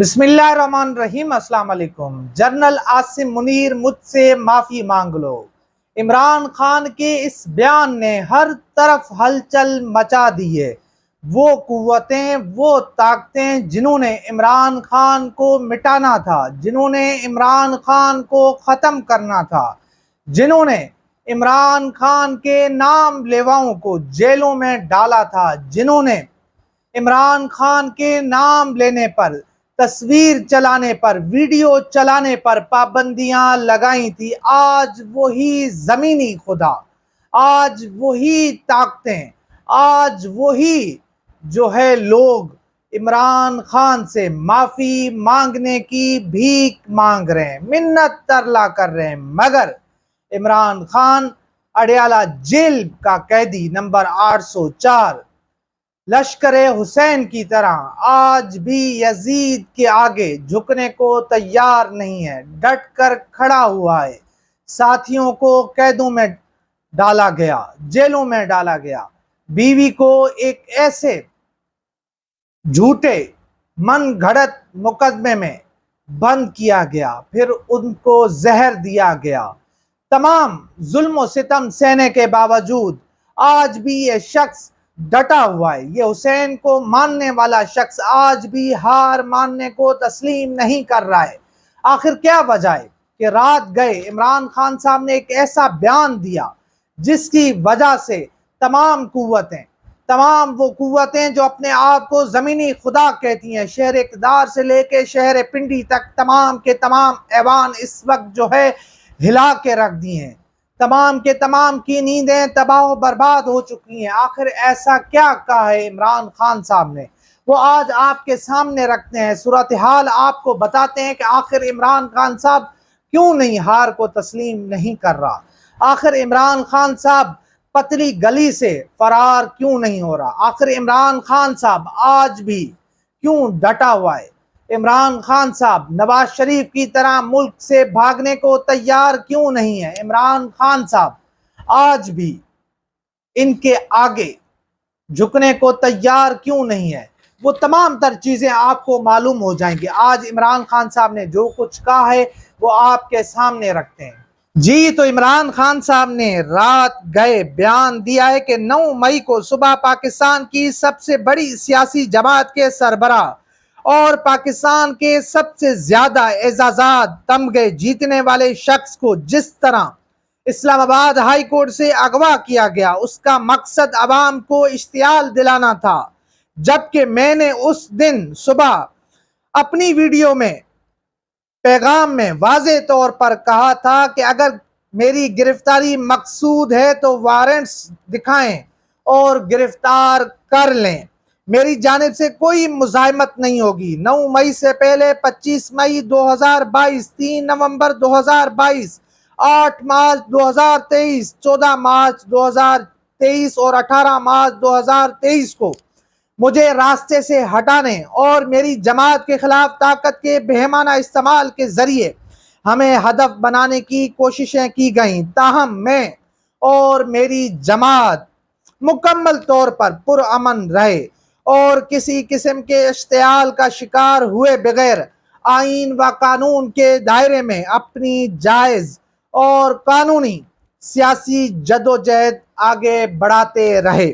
بسم اللہ الرحمن الرحیم۔ السلام علیکم۔ جنرل عاصم منیر مجھ سے معافی مانگ لو۔ عمران خان کے اس بیان نے ہر طرف ہلچل مچا دی ہے۔ وہ قوتیں، وہ طاقتیں جنہوں نے عمران خان کو مٹانا تھا، جنہوں نے عمران خان کو ختم کرنا تھا، جنہوں نے عمران خان کے نام لیواؤں کو جیلوں میں ڈالا تھا، جنہوں نے عمران خان کے نام لینے پر، تصویر چلانے پر، ویڈیو چلانے پر پابندیاں لگائی تھی، آج وہی زمینی خدا، آج وہی طاقتیں، آج وہی جو ہے لوگ عمران خان سے معافی مانگنے کی بھیک مانگ رہے ہیں، منت ترلا کر رہے ہیں، مگر عمران خان اڈیالہ جیل کا قیدی نمبر 804 لشکر حسین کی طرح آج بھی یزید کے آگے جھکنے کو تیار نہیں ہے، ڈٹ کر کھڑا ہوا ہے۔ ساتھیوں کو قیدوں میں ڈالا گیا، جیلوں میں ڈالا گیا، بیوی کو ایک ایسے جھوٹے من گھڑت مقدمے میں بند کیا گیا، پھر ان کو زہر دیا گیا۔ تمام ظلم و ستم سہنے کے باوجود آج بھی یہ شخص ڈٹا ہوا ہے، یہ حسین کو ماننے والا شخص آج بھی ہار ماننے کو تسلیم نہیں کر رہا ہے۔ آخر کیا وجہ ہے کہ رات گئے عمران خان صاحب نے ایک ایسا بیان دیا جس کی وجہ سے تمام وہ قوتیں جو اپنے آپ کو زمینی خدا کہتی ہیں، شہر اقتدار سے لے کے شہر پنڈی تک تمام کے تمام ایوان اس وقت جو ہے ہلا کے رکھ دی ہیں، تمام کے تمام کی نیندیں تباہ و برباد ہو چکی ہیں۔ آخر ایسا کیا کہا ہے عمران خان صاحب نے؟ وہ آج آپ کے سامنے رکھتے ہیں، صورتحال آپ کو بتاتے ہیں کہ آخر عمران خان صاحب کیوں نہیں ہار کو تسلیم نہیں کر رہا، آخر عمران خان صاحب پتلی گلی سے فرار کیوں نہیں ہو رہا، آخر عمران خان صاحب آج بھی کیوں ڈٹا ہوا ہے، عمران خان صاحب نواز شریف کی طرح ملک سے بھاگنے کو تیار کیوں نہیں ہے، عمران خان صاحب آج بھی ان کے آگے جھکنے کو تیار کیوں نہیں ہے۔ وہ تمام تر چیزیں آپ کو معلوم ہو جائیں گی۔ آج عمران خان صاحب نے جو کچھ کہا ہے وہ آپ کے سامنے رکھتے ہیں۔ جی تو عمران خان صاحب نے رات گئے بیان دیا ہے کہ 9 مئی کو صبح پاکستان کی سب سے بڑی سیاسی جماعت کے سربراہ اور پاکستان کے سب سے زیادہ اعزازات تمغے جیتنے والے شخص کو جس طرح اسلام آباد ہائی کورٹ سے اغوا کیا گیا، اس کا مقصد عوام کو اشتعال دلانا تھا، جبکہ میں نے اس دن صبح اپنی ویڈیو میں پیغام میں واضح طور پر کہا تھا کہ اگر میری گرفتاری مقصود ہے تو وارنٹس دکھائیں اور گرفتار کر لیں، میری جانب سے کوئی مزاحمت نہیں ہوگی۔ 9 مئی سے پہلے 25 مئی 2022، 3 نومبر 2022، 8 مارچ 2023، 14 مارچ 2023 اور 18 مارچ 2023 کو مجھے راستے سے ہٹانے اور میری جماعت کے خلاف طاقت کے بہیمانہ استعمال کے ذریعے ہمیں ہدف بنانے کی کوششیں کی گئیں، تاہم میں اور میری جماعت مکمل طور پر پرامن رہے اور کسی قسم کے اشتعال کا شکار ہوئے بغیر آئین و قانون کے دائرے میں اپنی جائز اور قانونی سیاسی جدوجہد آگے بڑھاتے رہے۔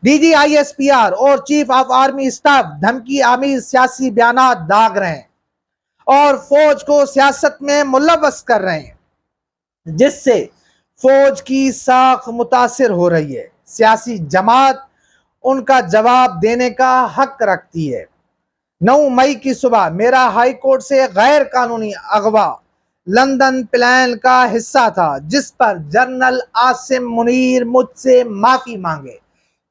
D G I S P R اور چیف آف آرمی اسٹاف دھمکی آمیز سیاسی بیانات داغ رہے ہیں اور فوج کو سیاست میں ملوث کر رہے ہیں، جس سے فوج کی ساکھ متاثر ہو رہی ہے۔ سیاسی جماعت ان کا جواب دینے کا حق رکھتی ہے۔ 9 مئی کی صبح میرا ہائی کورٹ سے غیر قانونی اغوا لندن پلان کا حصہ تھا، جس پر جنرل عاصم منیر مجھ سے معافی مانگے۔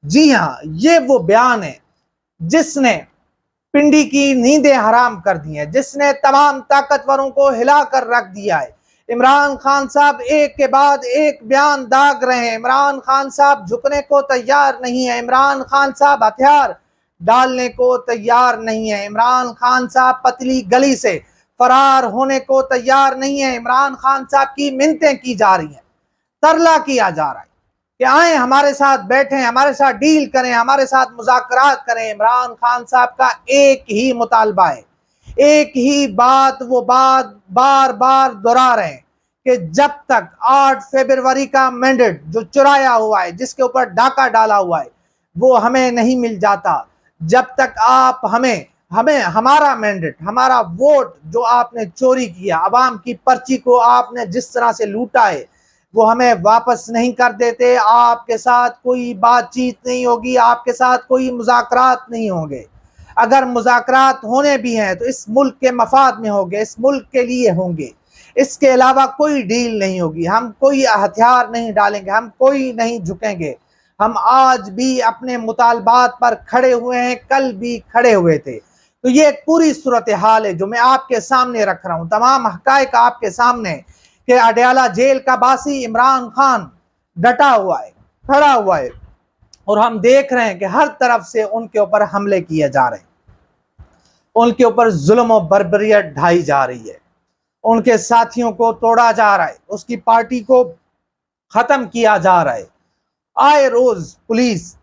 جی ہاں، یہ وہ بیان ہے جس نے پنڈی کی نیندیں حرام کر دی ہیں، جس نے تمام طاقتوروں کو ہلا کر رکھ دیا ہے۔ عمران خان صاحب ایک کے بعد ایک بیان داغ رہے ہیں۔ عمران خان صاحب جھکنے کو تیار نہیں ہے، عمران خان صاحب ہتھیار ڈالنے کو تیار نہیں ہے، عمران خان صاحب پتلی گلی سے فرار ہونے کو تیار نہیں ہے۔ عمران خان صاحب کی منتیں کی جا رہی ہیں، ترلا کیا جا رہا ہے کہ آئیں ہمارے ساتھ بیٹھیں، ہمارے ساتھ ڈیل کریں، ہمارے ساتھ مذاکرات کریں۔ عمران خان صاحب کا ایک ہی مطالبہ ہے، ایک ہی بات وہ بار بار دہرا رہے ہیں کہ جب تک 8 فروری کا مینڈیٹ جو چرایا ہوا ہے، جس کے اوپر ڈاکہ ڈالا ہوا ہے، وہ ہمیں نہیں مل جاتا، جب تک آپ ہمیں ہمارا مینڈیٹ، ہمارا ووٹ جو آپ نے چوری کیا، عوام کی پرچی کو آپ نے جس طرح سے لوٹا ہے، وہ ہمیں واپس نہیں کر دیتے، آپ کے ساتھ کوئی بات چیت نہیں ہوگی، آپ کے ساتھ کوئی مذاکرات نہیں ہوں گے۔ اگر مذاکرات ہونے بھی ہیں تو اس ملک کے مفاد میں ہوں گے، اس ملک کے لیے ہوں گے، اس کے علاوہ کوئی ڈیل نہیں ہوگی۔ ہم کوئی ہتھیار نہیں ڈالیں گے، ہم کوئی نہیں جھکیں گے۔ ہم آج بھی اپنے مطالبات پر کھڑے ہوئے ہیں، کل بھی کھڑے ہوئے تھے۔ تو یہ ایک پوری صورتحال ہے جو میں آپ کے سامنے رکھ رہا ہوں، تمام حقائق آپ کے سامنے، کہ اڈیالہ جیل کا باسی عمران خان ڈٹا ہوا ہے، کھڑا ہوا ہے، اور ہم دیکھ رہے ہیں کہ ہر طرف سے ان کے اوپر حملے کیے جا رہے ہیں، ان کے اوپر ظلم و بربریت ڈھائی جا رہی ہے، ان کے ساتھیوں کو توڑا جا رہا ہے، اس کی پارٹی کو ختم کیا جا رہا ہے۔ آئے روز پولیس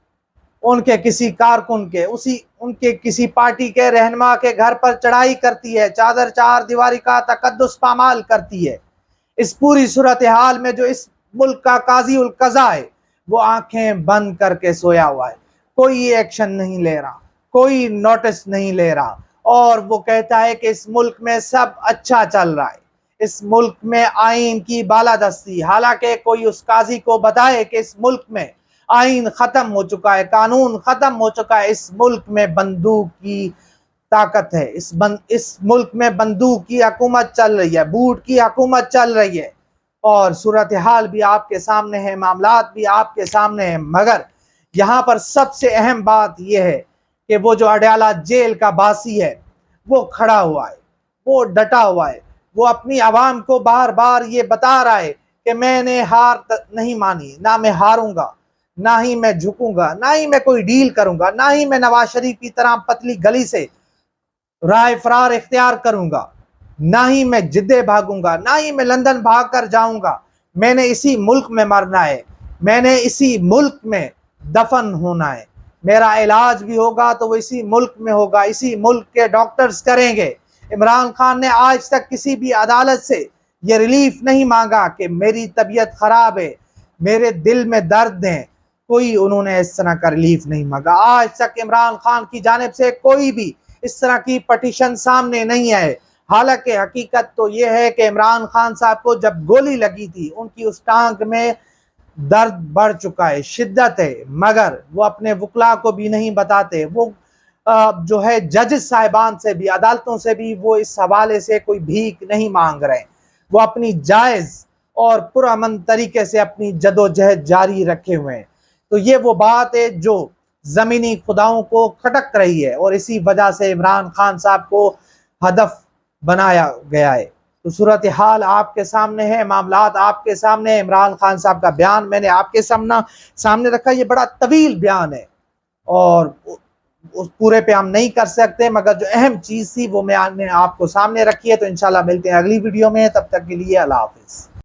ان کے کسی کارکن کے، ان کے کسی پارٹی کے رہنما کے گھر پر چڑھائی کرتی ہے، چادر چار دیواری کا تقدس پامال کرتی ہے۔ اس پوری صورتحال میں جو اس ملک کا قاضی القضا ہے، وہ آنکھیں بند کر کے سویا ہوا ہے، کوئی ایکشن نہیں لے رہا، کوئی نوٹس نہیں لے رہا، اور وہ کہتا ہے کہ اس ملک میں سب اچھا چل رہا ہے، اس ملک میں آئین کی بالادستی، حالانکہ کوئی اس قاضی کو بتائے کہ اس ملک میں آئین ختم ہو چکا ہے، قانون ختم ہو چکا ہے، اس ملک میں بندوق کی طاقت ہے، اس ملک میں بندوق کی حکومت چل رہی ہے، بوٹ کی حکومت چل رہی ہے، اور صورتحال بھی آپ کے سامنے ہے، معاملات بھی آپ کے سامنے ہیں۔ مگر یہاں پر سب سے اہم بات یہ ہے کہ وہ جو اڈیالہ جیل کا باسی ہے، وہ کھڑا ہوا ہے، وہ ڈٹا ہوا ہے، وہ اپنی عوام کو بار بار یہ بتا رہا ہے کہ میں نے ہار نہیں مانی، نہ میں ہاروں گا، نہ ہی میں جھکوں گا، نہ ہی میں کوئی ڈیل کروں گا، نہ ہی میں نواز شریف کی طرح پتلی گلی سے رائے فرار اختیار کروں گا، نہ ہی میں جدے بھاگوں گا، نہ ہی میں لندن بھاگ کر جاؤں گا۔ میں نے اسی ملک میں مرنا ہے، میں نے اسی ملک میں دفن ہونا ہے، میرا علاج بھی ہوگا تو وہ اسی ملک میں ہوگا، اسی ملک کے ڈاکٹرز کریں گے۔ عمران خان نے آج تک کسی بھی عدالت سے یہ ریلیف نہیں مانگا کہ میری طبیعت خراب ہے، میرے دل میں درد ہے، کوئی انہوں نے اس طرح کا ریلیف نہیں مانگا۔ آج تک عمران خان کی جانب سے کوئی بھی اس طرح کی پٹیشن سامنے نہیں آئے۔ حالانکہ حقیقت تو یہ ہے کہ عمران خان صاحب کو جب گولی لگی تھی، ان کی اس ٹانگ میں درد بڑھ چکا ہے، شدت ہے، مگر وہ اپنے وکلا کو بھی نہیں بتاتے، وہ جو ہے ججز صاحبان سے بھی، عدالتوں سے بھی وہ اس حوالے سے کوئی بھیک نہیں مانگ رہے ہیں، وہ اپنی جائز اور پرامن طریقے سے اپنی جدوجہد جاری رکھے ہوئے ہیں۔ تو یہ وہ بات ہے جو زمینی خداؤں کو کھٹک رہی ہے، اور اسی وجہ سے عمران خان صاحب کو ہدف بنایا گیا ہے۔ تو صورتحال آپ کے سامنے ہے، معاملات آپ کے سامنے ہے۔ عمران خان صاحب کا بیان میں نے آپ کے سامنے رکھا، یہ بڑا طویل بیان ہے، اور اس پورے پہ ہم نہیں کر سکتے، مگر جو اہم چیز تھی وہ میں نے آپ کو سامنے رکھی ہے۔ تو انشاءاللہ ملتے ہیں اگلی ویڈیو میں، تب تک کے لیے اللہ حافظ۔